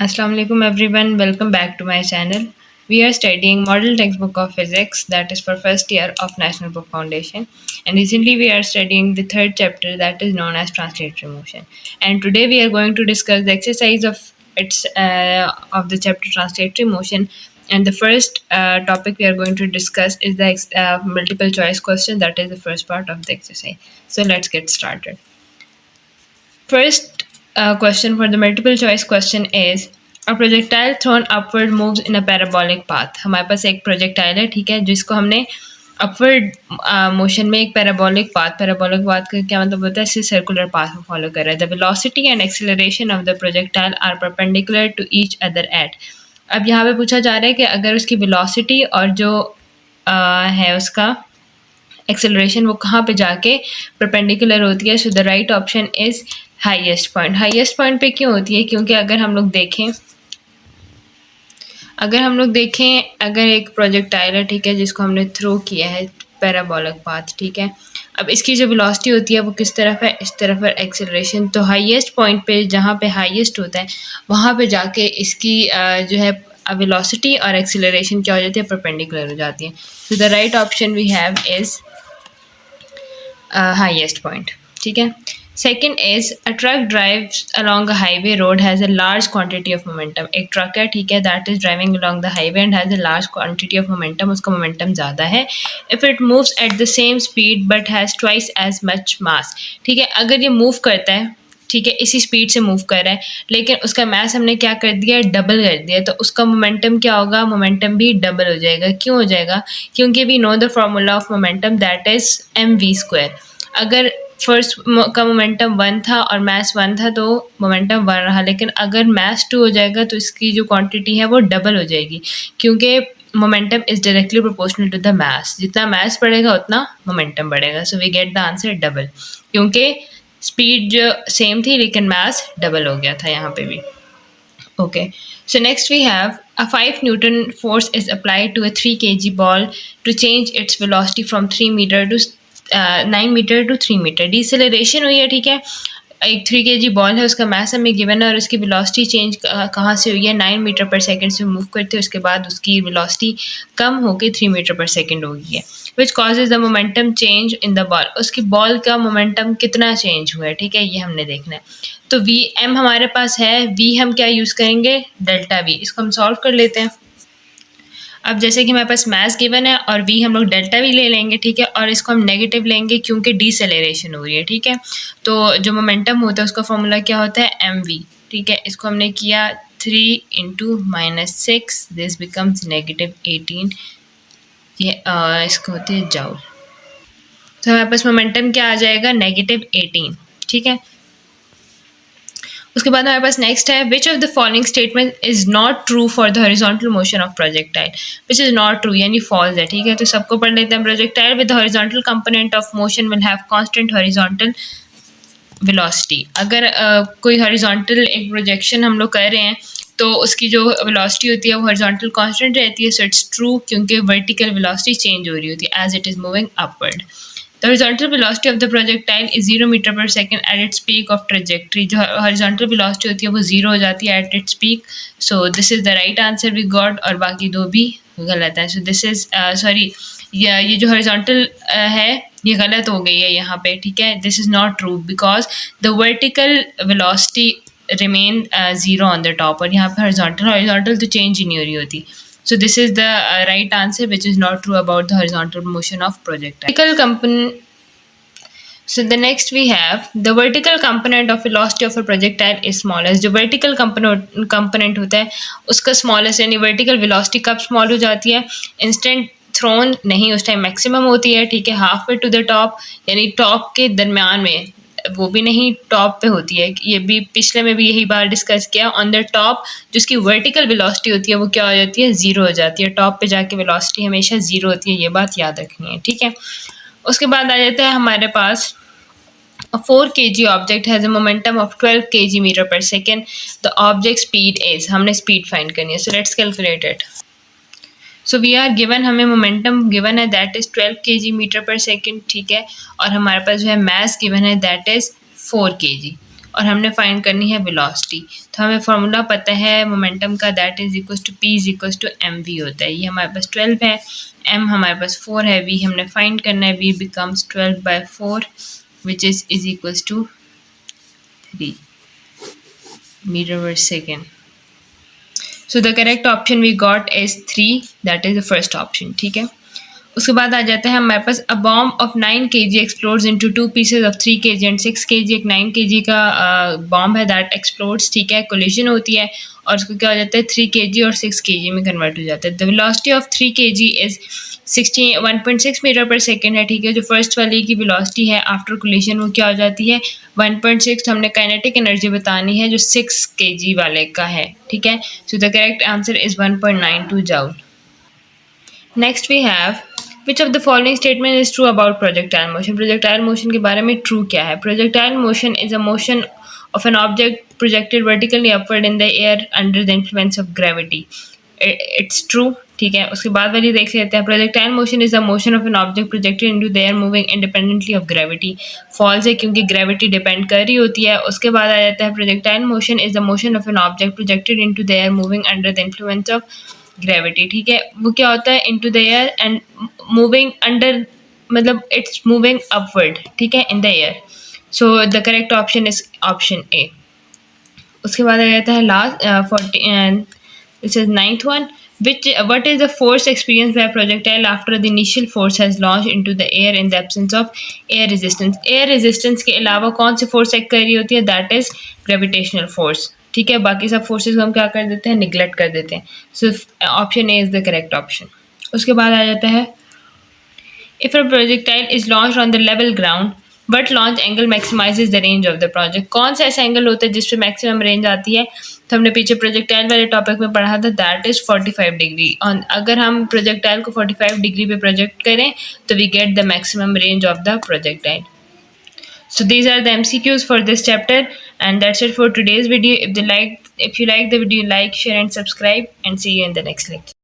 Assalamu alaikum everyone, welcome back to my channel. We are studying Model Textbook of Physics, that is for first year of National Book Foundation, and recently we are studying the third chapter that is known as translatory motion. And today we are going to discuss the exercise of the chapter translatory motion. And the first topic we are going to discuss is the multiple choice question, that is the first part of the exercise. So let's get started. First question for the multiple choice question is a projectile thrown upward moves in a parabolic path. हमारे पास एक projectile है, ठीक है, जिसको हमने upward motion में एक parabolic path का क्या मतलब होता है, इससे सर्कुलर पाथ को फॉलो कर रहा है. The velocity and acceleration of the projectile are perpendicular to each other at. अब यहाँ पे पूछा जा रहा है कि अगर उसकी वेलोसिटी और जो है उसका एक्सेलरेशन वो कहाँ पे जाके परपेंडिकुलर होती है. So the right option is highest point. Highest point पे क्यों होती है? क्योंकि अगर हम लोग देखें अगर एक प्रोजेक्टाइल है, ठीक है, जिसको हमने थ्रो किया है पैराबोलिक पाथ, ठीक है, अब इसकी जो वेलोसिटी होती है वो किस तरफ है, इस तरफ है एक्सेलरेशन. तो हाईएस्ट पॉइंट पे जहाँ पे हाईएस्ट होता है वहाँ पे जाके इसकी जो है वेलोसिटी और एक्सेलरेशन क्या हो जाती है, परपेंडिकुलर हो जाती है. So the right option we have is highest point. ठीक है. Second is a truck drives along a highway road has a large quantity of momentum. एक ट्रक है, ठीक है, that is driving along the highway and has a large quantity of momentum. उसका momentum ज़्यादा है. If it moves at the same speed but has twice as much mass. ठीक है, अगर ये मूव करता है, ठीक है, इसी स्पीड से मूव कर रहा है, लेकिन उसका मास हमने क्या कर दिया, डबल कर दिया, तो उसका मोमेंटम क्या होगा, मोमेंटम भी डबल हो जाएगा. क्यों हो जाएगा? क्योंकि we know the formula of momentum that is mv². अगर फर्स्ट का मोमेंटम 1 था और मास 1 था तो मोमेंटम 1 रहा, लेकिन अगर मास 2 हो जाएगा तो इसकी जो क्वांटिटी है वो डबल हो जाएगी, क्योंकि momentum is directly proportional to the mass. जितना मास बढ़ेगा उतना मोमेंटम बढ़ेगा. So we get the answer double, क्योंकि स्पीड जो सेम थी लेकिन मास डबल हो गया था यहाँ पे भी. Okay, so next we have a 5 Newton force is applied to a 3 kg ball to change its velocity from 3 meter to 9 meter to 3 meter. Deceleration हुई है, ठीक है, एक 3 kg बॉल है, उसका मास हमें गिवन है और उसकी वेलोसिटी चेंज कहाँ से हुई है, 9 मीटर पर सेकंड से मूव करते हैं, उसके बाद उसकी वेलोसिटी कम होकर 3 मीटर पर सेकंड हो गई है. Which causes the momentum change in the ball. उसकी बॉल का मोमेंटम कितना चेंज हुआ है, ठीक है, ये हमने देखना है. तो वी एम हमारे पास है, वी हम क्या यूज़ करेंगे, डेल्टा वी. इसको हम सॉल्व कर लेते हैं. अब जैसे कि हमारे पास मास गिवन है और वी हम लोग डेल्टा वी ले लेंगे, ठीक है, और इसको हम नेगेटिव लेंगे क्योंकि डिसेलेरेशन हो रही है, ठीक है. तो जो मोमेंटम होता है उसका फॉर्मूला क्या होता है, एम वी. ठीक है, इसको हमने किया 3 इंटू -6, दिस बिकम्स -18. ये इसको होते हैं जाउल. तो हमारे पास मोमेंटम क्या आ जाएगा, -18. ठीक है. उसके बाद हमारे पास नेक्स्ट है, विच of the following statement is not true for the horizontal motion of projectile. Which is not true यानी फॉल्स है, ठीक है. तो सबको पढ़ लेते हैं. Projectile with horizontal component of motion will have constant horizontal velocity. अगर कोई हॉरिजॉन्टल एक प्रोजेक्शन हम लोग कर रहे हैं तो उसकी जो वेलोसिटी होती है वो हॉरिजॉन्टल कांस्टेंट रहती है. सो इट्स ट्रू, क्योंकि वर्टिकल वेलोसिटी चेंज हो रही होती है as it is moving upward. The horizontal velocity of the projectile is 0 meter per second at its peak of trajectory. जो horizontal velocity होती है वो 0 हो जाती है at its peak. So this is the right answer we got, और बाकी दो भी गलत है. So this is sorry, ये जो horizontal है ये गलत हो गई है यहाँ पे, ठीक है. This is not true because the vertical velocity remain 0 on the top, और यहाँ पे horizontal तो change ही नहीं हो रही होती. So this is the right answer, which is not true about the horizontal motion of projectile. So the next we have the vertical component of velocity of a projectile is smallest. जो vertical component होता है उसका smallest यानी vertical velocity कब small हो जाती है, instant throne नहीं, उस टाइम मैक्सिमम होती है, ठीक है, halfway to the top यानी टॉप के दरमियान में, वो भी नहीं टॉप पे होती है. ये भी पिछले में भी यही बार डिस्कस किया. ऑन द टॉप जिसकी वर्टिकल वेलोसिटी होती है वो क्या हो जाती है, 0 हो जाती है. टॉप पे जाके वेलोसिटी हमेशा 0 होती है, ये बात याद रखनी है, ठीक है. उसके बाद आ जाता है हमारे पास a 4 kg object has a momentum of 12 kg meter per second. The object speed is, हमने speed find करनी है. So let's calculate it. So we are given, हमें momentum given है that is 12 kg meter per second, ठीक है, और हमारे पास जो है mass given है that is 4 kg. और हमने फाइंड करनी है वेलोसिटी। तो हमें फार्मूला पता है मोमेंटम का, that is equal to p is equal to mv होता है। ये हमारे पास 12 है, m हमारे पास 4 है, v हमने फाइंड करना है, v becomes 12/4 which is equal to 3 metre पर second. So the correct option we got is 3, that is the first option. ठीक है, उसके बाद आ जाता है हमारे पास a bomb of 9 kg explodes into 2 pieces of 3 kg and 6 kg। एक 9 kg का बॉम्ब है दैट एक्सप्लोड्स, ठीक है, कोलिजन होती है और उसको क्या हो जाता है 3 kg और 6 kg में कन्वर्ट हो जाता है। The velocity of 3 kg is 1.6 metre पर सेकेंड है। ठीक है, जो फर्स्ट वाली की वेलोसिटी है आफ्टर कोलिजन वो क्या हो जाती है 1.6। हमने काइनेटिक एनर्जी बतानी है जो 6 kg वाले का है। ठीक है, so the correct answer is 1.92 joule. Next we have which of the following statement is true about projectile motion. Projectile motion के बारे में ट्रू क्या है? Projectile motion is a motion of an object projected vertically upward in the air under the influence of gravity. It's true. ठीक है, उसके बाद वाली देख लेते हैं। Projectile motion is the motion of an object projected into the air moving independently of gravity. False है क्योंकि ग्रेविटी डिपेंड कर रही होती है। उसके बाद आ जाता है projectile motion is the motion of an object projected into the air moving under the influence of gravity. ठीक है, वो क्या होता है into the air and moving under, मतलब इट्स मूविंग अपवर्ड, ठीक है, in the air. So the correct option is option A. उसके बाद आ जाता है last 40 this is 9th one. What is the force experienced by a projectile after the initial force has launched into the air in the absence of air resistance? Air resistance के अलावा कौन सी force act कर रही होती है? That is gravitational force. ठीक है, बाकी सब फोर्सेस को हम क्या कर देते हैं, निगलेक्ट कर देते हैं। So option A is the correct option. उसके बाद आ जाता है if a projectile is launched on the level ground but launch angle maximizes the range of the project। कौन सा ऐसा एंगल होता है जिस पे मैक्सिमम रेंज आती है? तो हमने पीछे प्रोजेक्टाइल वाले टॉपिक में पढ़ा था, दैट इज 45 डिग्री। और अगर हम प्रोजेक्टाइल को 45 डिग्री पे प्रोजेक्ट करें तो we get the maximum range of the projectile. So these are the MCQs for this chapter, and that's it for today's video. If you like the video, like, share and subscribe, and see you in the next lecture.